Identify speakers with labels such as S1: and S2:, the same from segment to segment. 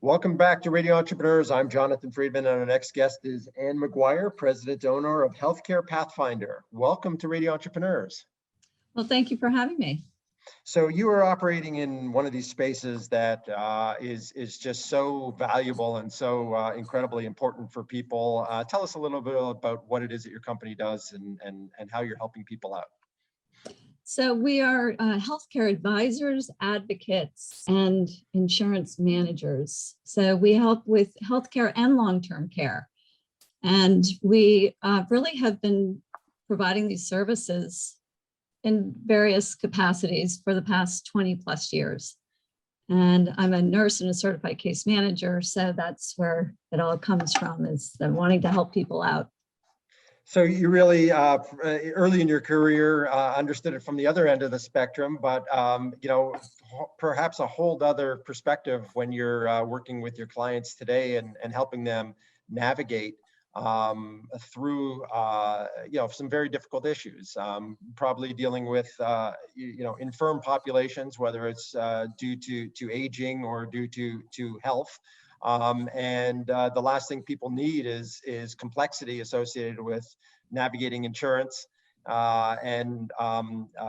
S1: Welcome back to Radio Entrepreneurs. I'm Jonathan Freedman, and our next guest is McGuire, President owner of Healthcare Pathfinder. Welcome to Radio Entrepreneurs.
S2: Well, thank you for having me.
S1: So you are operating in one of these spaces that is just so valuable and so incredibly important for people. Tell us a little bit about what it is that your company does and how you're helping people out.
S2: So we are healthcare advisors, advocates, and insurance managers. So we help with healthcare and long-term care. And we really have been providing these services in various capacities for the past 20 plus years. And I'm a nurse and a certified case manager. So that's where it all comes from, is wanting to help people out.
S1: So you really, early in your career, understood it from the other end of the spectrum, but perhaps a whole other perspective when you're working with your clients today and helping them navigate through some very difficult issues, probably dealing with infirm populations, whether it's due to aging or due to health. And the last thing people need is complexity associated with navigating insurance and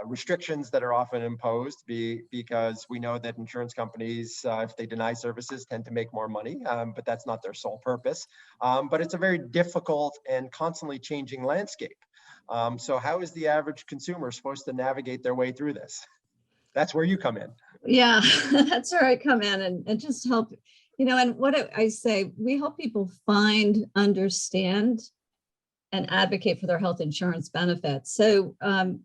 S1: restrictions that are often imposed because we know that insurance companies, if they deny services, tend to make more money, but that's not their sole purpose. But it's a very difficult and constantly changing landscape. So how is the average consumer supposed to navigate their way through this? That's where you come in.
S2: Yeah, that's where I come in and just help. And what I say, we help people find, understand, and advocate for their health insurance benefits. So a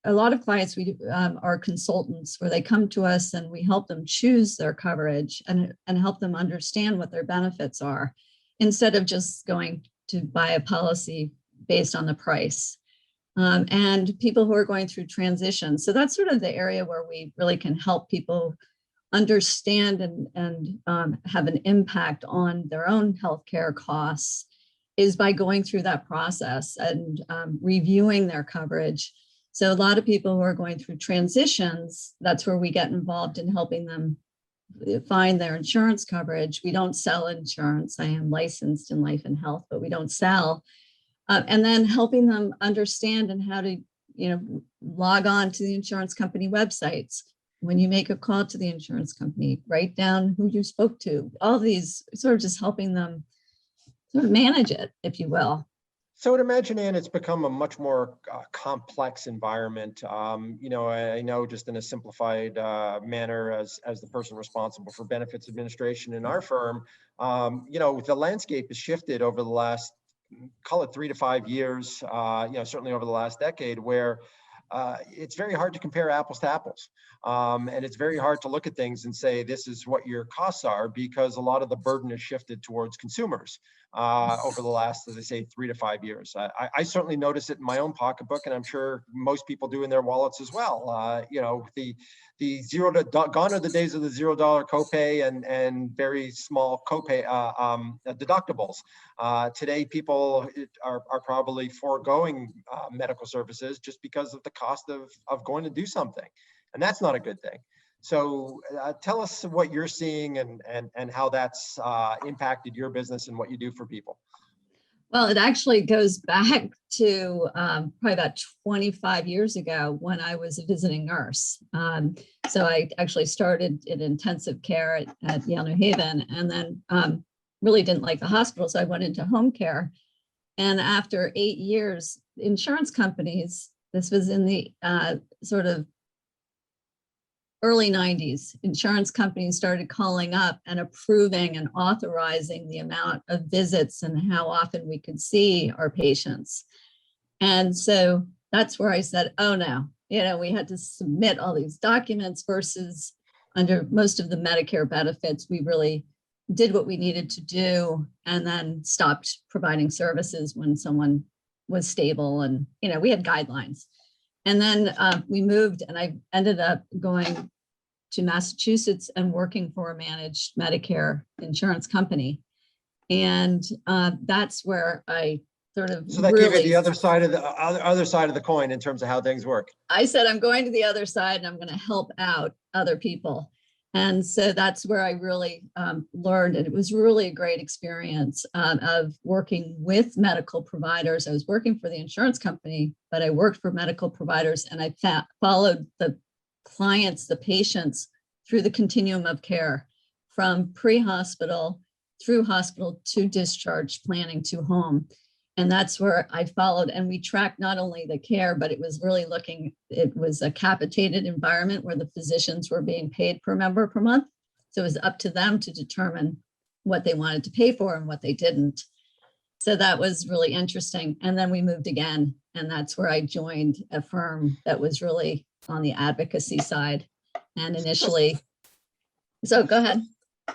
S2: lot of clients, we are consultants where they come to us and we help them choose their coverage and help them understand what their benefits are, instead of just going to buy a policy based on the price. And people who are going through transition. So that's sort of the area where we really can help people understand and have an impact on their own healthcare costs, is by going through that process and reviewing their coverage. So a lot of people who are going through transitions, that's where we get involved in helping them find their insurance coverage. We don't sell insurance. I am licensed in life and health, but we don't sell. And then helping them understand and how to, log on to the insurance company websites. When you make a call to the insurance company, write down who you spoke to. All these sort of just helping them sort of manage it, if you will.
S1: So I'd imagine, Ann, it's become a much more complex environment. I know just in a simplified manner as the person responsible for benefits administration in our firm, the landscape has shifted over the last, call it 3 to 5 years, certainly over the last decade, where it's very hard to compare apples to apples. And it's very hard to look at things and say, this is what your costs are, because a lot of the burden is shifted towards consumers over the last, as I say, 3 to 5 years. I certainly notice it in my own pocketbook, and I'm sure most people do in their wallets as well. Gone are the days of the $0 copay and very small copay deductibles. Today, people are probably foregoing medical services just because of the cost of going to do something. And that's not a good thing. So tell us what you're seeing and how that's impacted your business and what you do for people.
S2: Well, it actually goes back to probably about 25 years ago when I was a visiting nurse. So I actually started in intensive care at Yale New Haven, and then really didn't like the hospital. So I went into home care. And after 8 years, insurance companies, this was in the sort of early 90s, insurance companies started calling up and approving and authorizing the amount of visits and how often we could see our patients. And so that's where I said, oh no, we had to submit all these documents versus under most of the Medicare benefits, we really did what we needed to do and then stopped providing services when someone was stable. And, we had guidelines. And then we moved, and I ended up going to Massachusetts and working for a managed Medicare insurance company. And that's where I sort of
S1: So that gave you the other side of the coin in terms of how things work.
S2: I said, I'm going to the other side and I'm going to help out other people. And so that's where I really learned, and it was really a great experience of working with medical providers. I was working for the insurance company, but I worked for medical providers, and I followed the clients, the patients, through the continuum of care, from pre-hospital through hospital to discharge planning to home. And that's where I followed, and we tracked not only the care, but it was really it was a capitated environment where the physicians were being paid per member per month. So it was up to them to determine what they wanted to pay for and what they didn't. So that was really interesting. And then we moved again, and that's where I joined a firm that was really on the advocacy side. And initially, so go ahead.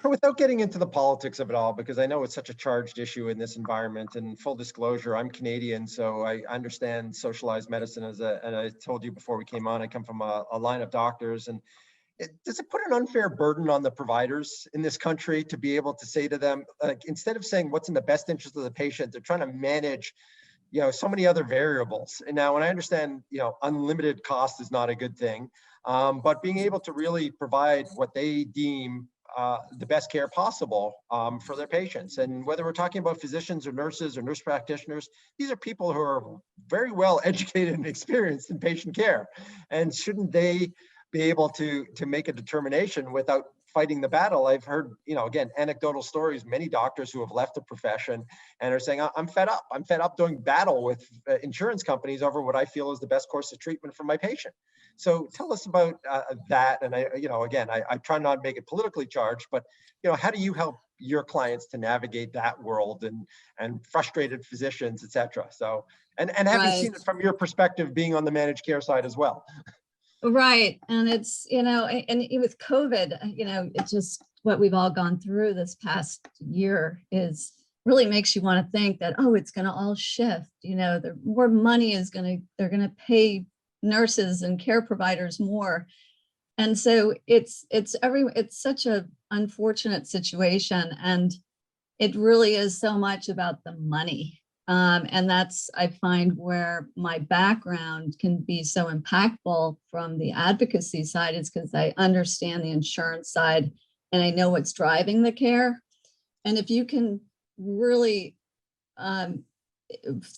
S1: Without getting into the politics of it all, because I know it's such a charged issue in this environment, and full disclosure, I'm Canadian, so I understand socialized medicine and I told you before we came on, I come from a line of doctors, and does it put an unfair burden on the providers in this country to be able to say to them, like, instead of saying what's in the best interest of the patient, they're trying to manage, so many other variables. And now, when I understand, unlimited cost is not a good thing, but being able to really provide what they deem the best care possible for their patients. And whether we're talking about physicians or nurses or nurse practitioners, these are people who are very well educated and experienced in patient care. And shouldn't they be able to make a determination without fighting the battle? I've heard, again, anecdotal stories, many doctors who have left the profession and are saying, I'm fed up. I'm fed up doing battle with insurance companies over what I feel is the best course of treatment for my patient. So tell us about that. And I try not to make it politically charged, but, how do you help your clients to navigate that world and frustrated physicians, et cetera? So, and having seen it from your perspective, being on the managed care side as well.
S2: Right. And it's, and with COVID, it's just what we've all gone through this past year is really makes you want to think that, oh, it's going to all shift, the more money they're going to pay nurses and care providers more. And so it's such an unfortunate situation. And it really is so much about the money. And that's, I find, where my background can be so impactful from the advocacy side, is because I understand the insurance side and I know what's driving the care. And if you can really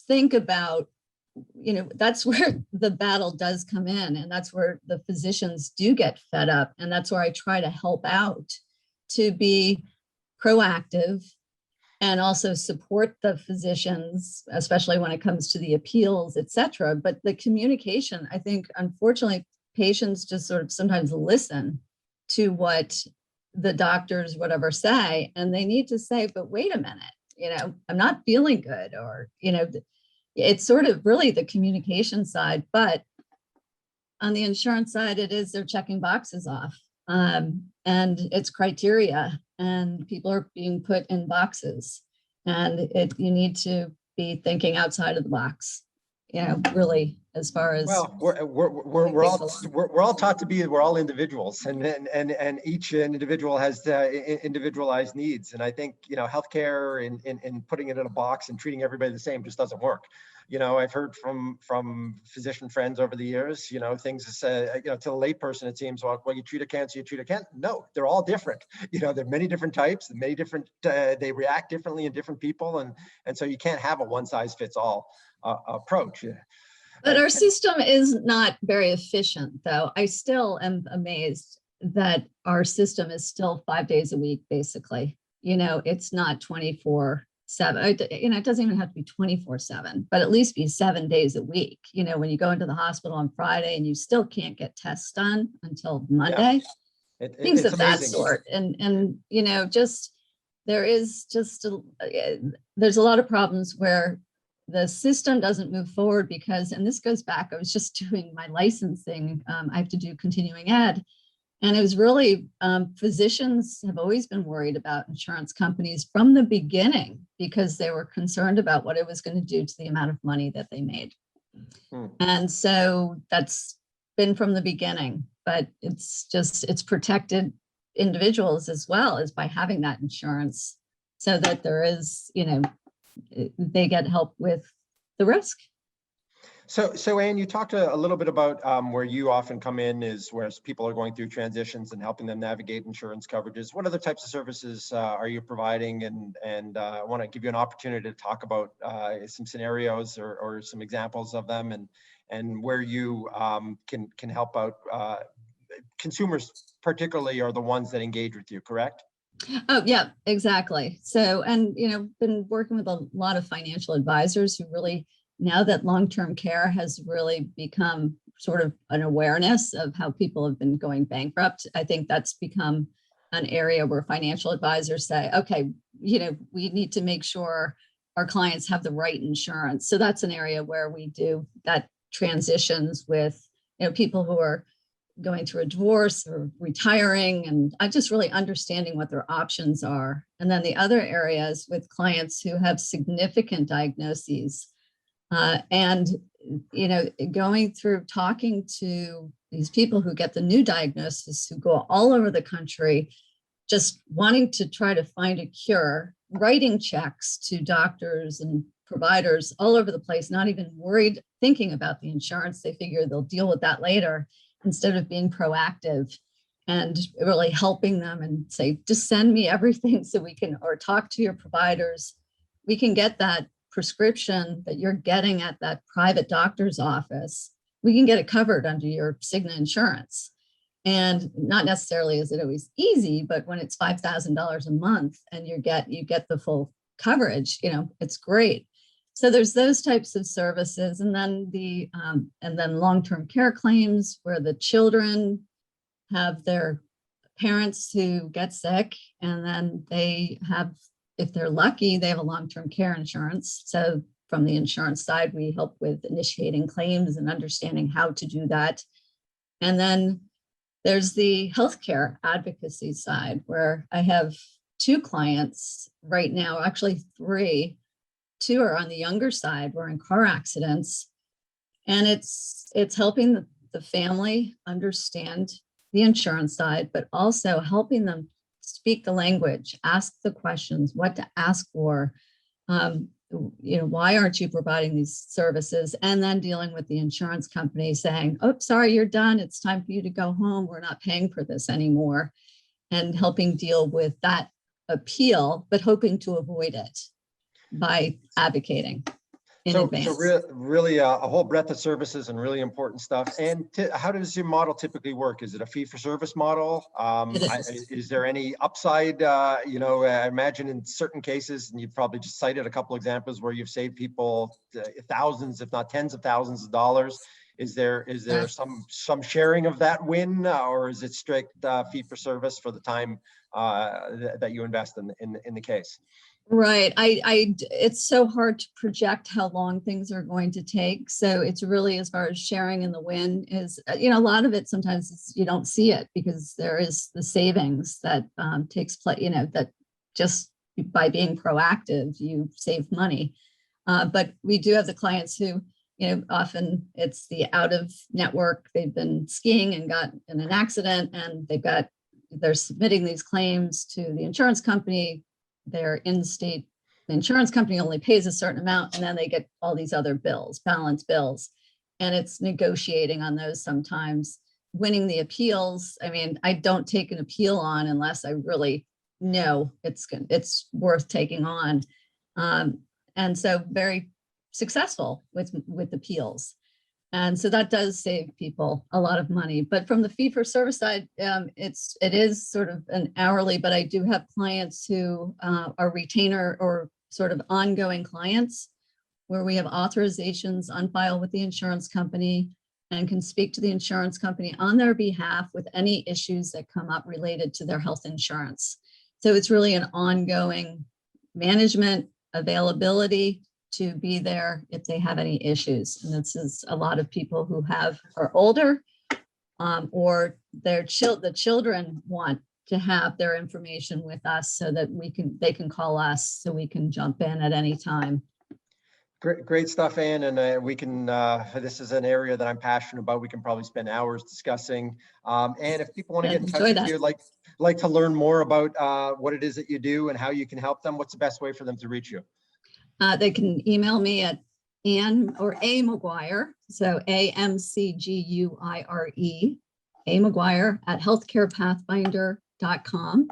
S2: think about, that's where the battle does come in, and that's where the physicians do get fed up. And that's where I try to help out to be proactive and also support the physicians, especially when it comes to the appeals, et cetera. But the communication, I think, unfortunately, patients just sort of sometimes listen to what the doctors, whatever, say, and they need to say, but wait a minute, I'm not feeling good, or, it's sort of really the communication side. But on the insurance side, they're checking boxes off, and it's criteria, and people are being put in boxes, and you need to be thinking outside of the box, really, as far as.
S1: Well, we're all taught to be, we're all individuals, and each individual has individualized needs. And I think, healthcare in putting it in a box and treating everybody the same just doesn't work. I've heard from physician friends over the years, things to say, to the layperson, it seems, well, you treat a cancer, you treat a cancer. No, they're all different. There are many different types, many different, they react differently in different people. And so you can't have a one size fits all approach.
S2: But our system is not very efficient, though. I still am amazed that our system is still 5 days a week, basically. It's not 24/7. It doesn't even have to be 24/7, but at least be 7 days a week. When you go into the hospital on Friday and you still can't get tests done until Monday, things of that sort. And just there's a lot of problems where the system doesn't move forward because, and this goes back, I was just doing my licensing. I have to do continuing ed. And it was really, physicians have always been worried about insurance companies from the beginning because they were concerned about what it was going to do to the amount of money that they made. And so that's been from the beginning, but it's protected individuals as well as by having that insurance so that there is, they get help with the risk.
S1: So Anne, you talked a little bit about where you often come in is where people are going through transitions and helping them navigate insurance coverages. What other types of services are you providing? And I want to give you an opportunity to talk about some scenarios or some examples of them, and where you can help out consumers, particularly, are the ones that engage with you, correct?
S2: Oh, yeah, exactly. So, and, been working with a lot of financial advisors who really, now that long-term care has really become sort of an awareness of how people have been going bankrupt, I think that's become an area where financial advisors say, okay, we need to make sure our clients have the right insurance. So that's an area where we do that transitions with, people who are going through a divorce or retiring, and I just really understanding what their options are. And then the other areas with clients who have significant diagnoses, and going through talking to these people who get the new diagnosis, who go all over the country, just wanting to try to find a cure, writing checks to doctors and providers all over the place, not even worried, thinking about the insurance. They figure they'll deal with that later, instead of being proactive and really helping them and say, just send me everything so we can, or talk to your providers. We can get that prescription that you're getting at that private doctor's office. We can get it covered under your Cigna insurance. And not necessarily is it always easy, but when it's $5,000 a month and you get the full coverage, it's great. So there's those types of services, and then long-term care claims where the children have their parents who get sick, and then they have, if they're lucky, they have a long-term care insurance. So from the insurance side, we help with initiating claims and understanding how to do that. And then there's the healthcare advocacy side, where I have 2 clients right now, actually 3. 2 are on the younger side, were in car accidents. And it's helping the family understand the insurance side, but also helping them speak the language, ask the questions, what to ask for, why aren't you providing these services? And then dealing with the insurance company saying, oh, sorry, you're done. It's time for you to go home. We're not paying for this anymore. And helping deal with that appeal, but hoping to avoid it by advocating in advance.
S1: So really a whole breadth of services and really important stuff. And how does your model typically work? Is it a fee-for-service model? Is there any upside? I imagine in certain cases, and you've probably just cited a couple examples where you've saved people thousands, if not tens of thousands of dollars. Is there some sharing of that win, or is it strict fee-for-service for the time that you invest in the case?
S2: Right. It's so hard to project how long things are going to take. So it's really, as far as sharing in the win is, a lot of it sometimes you don't see it because there is the savings that takes place, that just by being proactive, you save money. But we do have the clients who, often it's the out of network. They've been skiing and got in an accident, and they're submitting these claims to the insurance company. They're in state, the insurance company only pays a certain amount, and then they get all these other bills, balance bills. And it's negotiating on those sometimes, winning the appeals. I mean, I don't take an appeal on unless I really know it's worth taking on. And so very successful with appeals. And so that does save people a lot of money. But from the fee for service side, it is sort of an hourly, but I do have clients who are retainer or sort of ongoing clients where we have authorizations on file with the insurance company and can speak to the insurance company on their behalf with any issues that come up related to their health insurance. So it's really an ongoing management, availability, to be there if they have any issues. And this is a lot of people who are older, or the children want to have their information with us so that they can call us so we can jump in at any time.
S1: Great stuff, Anne. And we can, this is an area that I'm passionate about. We can probably spend hours discussing. And if people want to get in touch with you, like to learn more about what it is that you do and how you can help them, what's the best way for them to reach you?
S2: They can email me at Ann or A McGuire, so AMCGUIRE, A McGuire at healthcarepathfinder.com,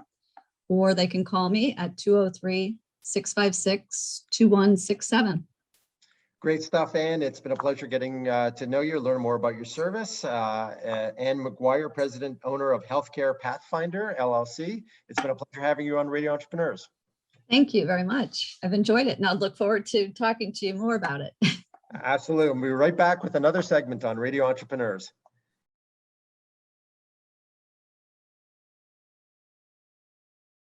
S2: or they can call me at 203-656-2167.
S1: Great stuff, Ann. It's been a pleasure getting to know you, learn more about your service. Ann McGuire, President, owner of Healthcare Pathfinder, LLC. It's been a pleasure having you on Radio Entrepreneurs.
S2: Thank you very much. I've enjoyed it, and I'll look forward to talking to you more about it.
S1: Absolutely. We'll be right back with another segment on Radio Entrepreneurs.